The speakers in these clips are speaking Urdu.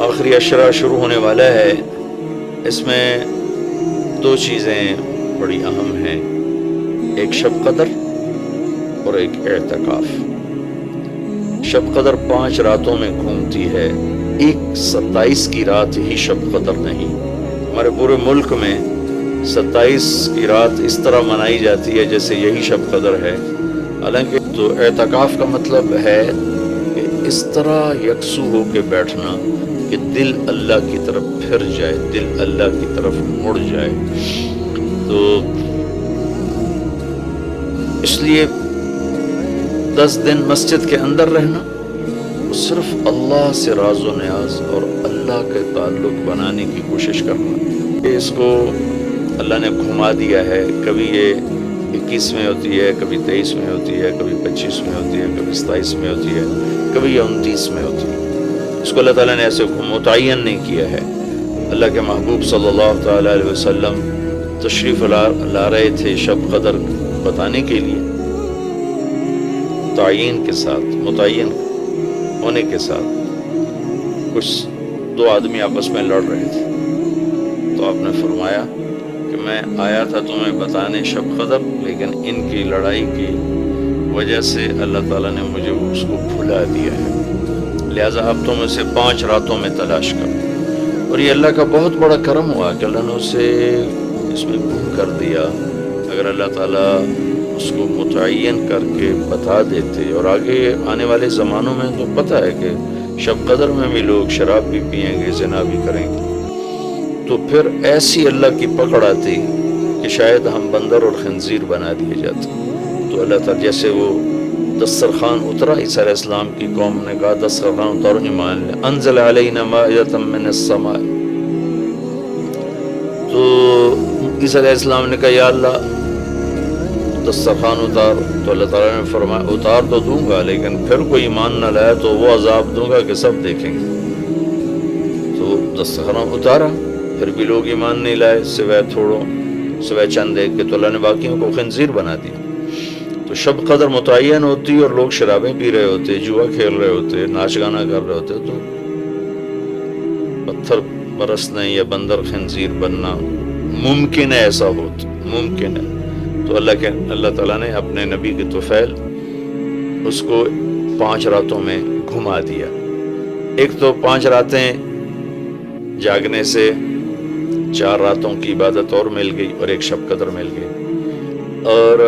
آخری عشرہ شروع ہونے والا ہے. اس میں دو چیزیں بڑی اہم ہیں، ایک شب قدر اور ایک اعتکاف. شب قدر 5 راتوں میں گھومتی ہے، ایک 27 کی رات ہی شب قدر نہیں. ہمارے پورے ملک میں 27 کی رات اس طرح منائی جاتی ہے جیسے یہی شب قدر ہے. حالانکہ تو اعتکاف کا مطلب ہے کہ اس طرح یکسو ہو کے بیٹھنا کہ دل اللہ کی طرف پھر جائے، دل اللہ کی طرف مڑ جائے. تو اس لیے 10 دن مسجد کے اندر رہنا، صرف اللہ سے راز و نیاز اور اللہ کے تعلق بنانے کی کوشش کرنا. اس کو اللہ نے گھما دیا ہے، کبھی یہ 21 میں ہوتی ہے، کبھی 23 میں ہوتی ہے، کبھی 25 میں ہوتی ہے، کبھی 27 میں ہوتی ہے، کبھی 29 میں ہوتی ہے. اس کو اللہ تعالیٰ نے ایسے متعین نہیں کیا ہے. اللہ کے محبوب صلی اللہ تعالیٰ علیہ وسلم تشریف لا رہے تھے شب قدر بتانے کے لیے، تعین کے ساتھ، متعین ہونے کے ساتھ. کچھ 2 آدمی آپس میں لڑ رہے تھے، تو آپ نے فرمایا کہ میں آیا تھا تمہیں بتانے شب قدر، لیکن ان کی لڑائی کی وجہ سے اللہ تعالیٰ نے مجھے اس کو بھلا دیا ہے، لہٰذا اب تم اسے 5 راتوں میں تلاش کرو. اور یہ اللہ کا بہت بڑا کرم ہوا کہ اللہ نے اسے اس میں گم کر دیا. اگر اللہ تعالیٰ اس کو متعین کر کے بتا دیتے، اور آگے آنے والے زمانوں میں تو پتہ ہے کہ شب قدر میں بھی لوگ شراب بھی پئیں گے، زنا بھی کریں گے، تو پھر ایسی اللہ کی پکڑ آتی کہ شاید ہم بندر اور خنزیر بنا دیے جاتے. تو اللہ تعالیٰ جیسے وہ دسترخوان اترا، عیسیٰ علیہ السلام کی قوم نے کہا دسترخوان اتارو، ایمان لے، انزل علینا مائدۃ من السماء. تو عیسیٰ علیہ السلام نے کہا یا اللہ دسترخوان اتار. تو اللہ تعالیٰ نے فرمایا اتار تو دوں گا، لیکن پھر کوئی ایمان نہ لائے تو وہ عذاب دوں گا کہ سب دیکھیں گے. تو دسترخوان اتارا، پھر بھی لوگ ایمان نہیں لائے، سوائے چند ایک کے. تو اللہ نے باقیوں کو خنزیر بنا دیا. تو شب قدر متعین ہوتی اور لوگ شرابیں پی رہے ہوتے، جوا کھیل رہے ہوتے، ناچ گانا کر رہے ہوتے، تو پتھر برسنے یا بندر خنزیر بننا ممکن ہے، ایسا ہوتا ممکن ہے. تو اللہ تعالیٰ نے اپنے نبی کے طفیل اس کو 5 راتوں میں گھما دیا. ایک تو 5 راتیں جاگنے سے 4 راتوں کی عبادت اور مل گئی، اور ایک شب قدر مل گئی. اور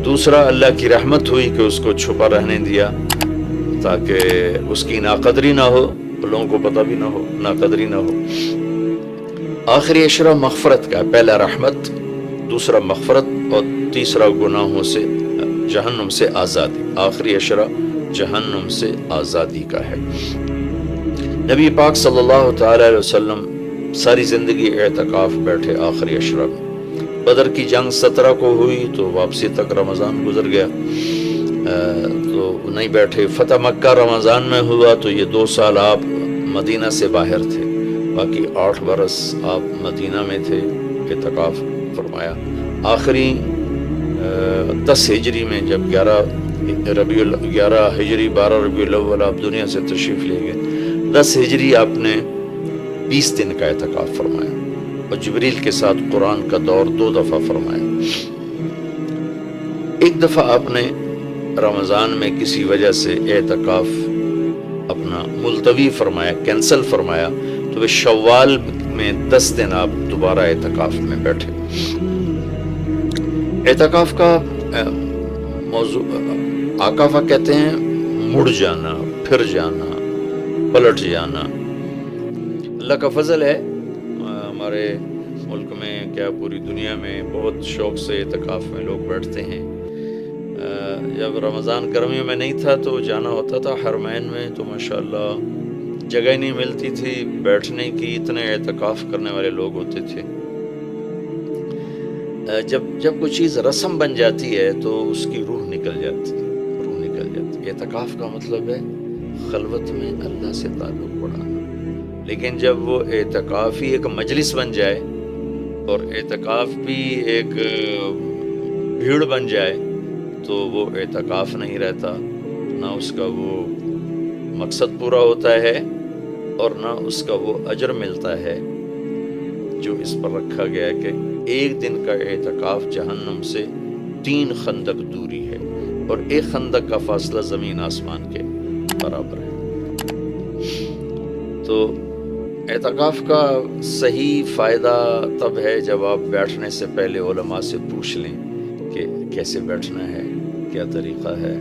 دوسرا اللہ کی رحمت ہوئی کہ اس کو چھپا رہنے دیا تاکہ اس کی ناقدری نہ ہو، لوگوں کو پتہ بھی نہ ہو، ناقدری نہ ہو. آخری عشرہ مغفرت کا، پہلا رحمت، دوسرا مغفرت، اور تیسرا گناہوں سے، جہنم سے آزادی. آخری عشرہ جہنم سے آزادی کا ہے. نبی پاک صلی اللہ تعالیٰ علیہ وسلم ساری زندگی اعتکاف بیٹھے. آخری عشرہ بدر کی جنگ 17 کو ہوئی تو واپسی تک رمضان گزر گیا، تو نہیں بیٹھے. فتح مکہ رمضان میں ہوا تو یہ 2 سال آپ مدینہ سے باہر تھے، باقی 8 برس آپ مدینہ میں تھے، اعتکاف فرمایا. آخری 10 ہجری میں جب 11 ہجری 12 ربیع الاول آپ دنیا سے تشریف لے گئے، 10 ہجری آپ نے 20 دن کا اعتکاف فرمایا، اور جبریل کے ساتھ قرآن کا دور 2 دفعہ فرمایا. ایک دفعہ آپ نے رمضان میں کسی وجہ سے اعتکاف اپنا ملتوی فرمایا، کینسل فرمایا، تو وہ شوال میں 10 دن آپ دوبارہ اعتکاف میں بیٹھے. اعتکاف کا موضوع عاکفہ کہتے ہیں، مڑ جانا، پھر جانا، پلٹ جانا. اللہ کا فضل ہے، ہمارے ملک میں کیا پوری دنیا میں بہت شوق سے اعتکاف میں لوگ بیٹھتے ہیں. جب رمضان گرمیوں میں نہیں تھا تو جانا ہوتا تھا حرمین میں، تو ماشاءاللہ جگہ نہیں ملتی تھی بیٹھنے کی، اتنے اعتکاف کرنے والے لوگ ہوتے تھے. جب کوئی چیز رسم بن جاتی ہے تو اس کی روح نکل جاتی. اعتکاف کا مطلب ہے خلوت میں اللہ سے تعلق بڑھانا. لیکن جب وہ اعتکاف ہی ایک مجلس بن جائے اور اعتکاف بھی ایک بھیڑ بن جائے تو وہ اعتکاف نہیں رہتا، نہ اس کا وہ مقصد پورا ہوتا ہے اور نہ اس کا وہ اجر ملتا ہے جو اس پر رکھا گیا کہ ایک دن کا اعتکاف جہنم سے 3 خندق دوری ہے اور ایک خندق کا فاصلہ زمین آسمان کے برابر ہے۔ تو اعتکاف کا صحیح فائدہ تب ہے جب آپ بیٹھنے سے پہلے علماء سے پوچھ لیں کہ کیسے بیٹھنا ہے، کیا طریقہ ہے،